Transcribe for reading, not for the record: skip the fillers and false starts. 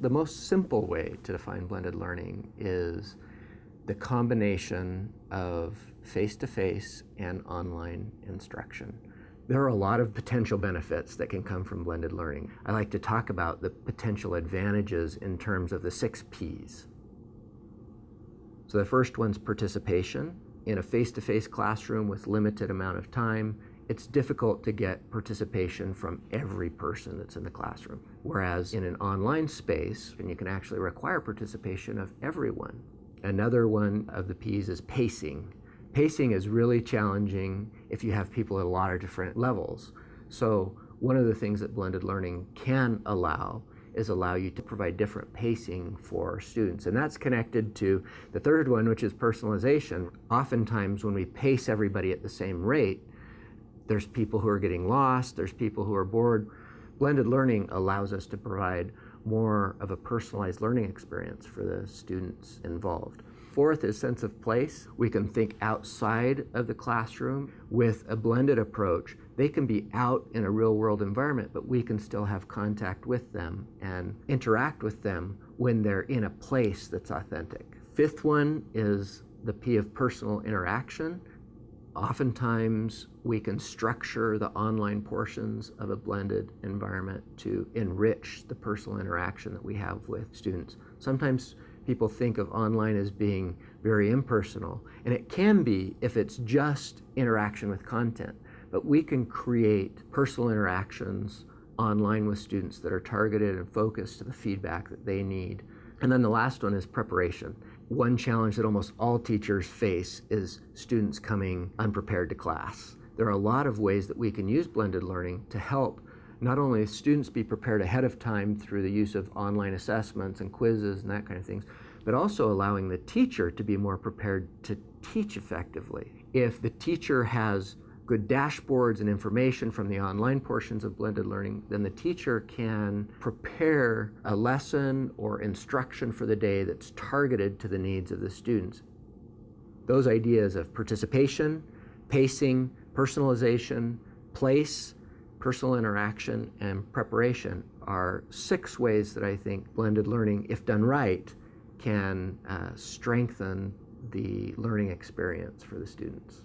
The most simple way to define blended learning is the combination of face-to-face and online instruction. There are a lot of potential benefits that can come from blended learning. I like to talk about the potential advantages in terms of the 6 Ps. So the first one's participation. In a face-to-face classroom with limited amount of time, it's difficult to get participation from every person that's in the classroom. Whereas in an online space, and you can actually require participation of everyone. Another one of the Ps is pacing. Pacing is really challenging if you have people at a lot of different levels. So one of the things that blended learning can allow you to provide different pacing for students. And that's connected to the third one, which is personalization. Oftentimes when we pace everybody at the same rate, there's people who are getting lost, there's people who are bored. Blended learning allows us to provide more of a personalized learning experience for the students involved. Fourth is sense of place. We can think outside of the classroom. With a blended approach, they can be out in a real world environment, but we can still have contact with them and interact with them when they're in a place that's authentic. Fifth one is the P of personal interaction. Oftentimes, we can structure the online portions of a blended environment to enrich the personal interaction that we have with students. Sometimes people think of online as being very impersonal, and it can be if it's just interaction with content. But we can create personal interactions online with students that are targeted and focused to the feedback that they need. And then the last one is preparation. One challenge that almost all teachers face is students coming unprepared to class. There are a lot of ways that we can use blended learning to help not only students be prepared ahead of time through the use of online assessments and quizzes and that kind of things, but also allowing the teacher to be more prepared to teach effectively. If the teacher has good dashboards and information from the online portions of blended learning, then the teacher can prepare a lesson or instruction for the day that's targeted to the needs of the students. Those ideas of participation, pacing, personalization, place, personal interaction, and preparation are 6 ways that I think blended learning, if done right, can strengthen the learning experience for the students.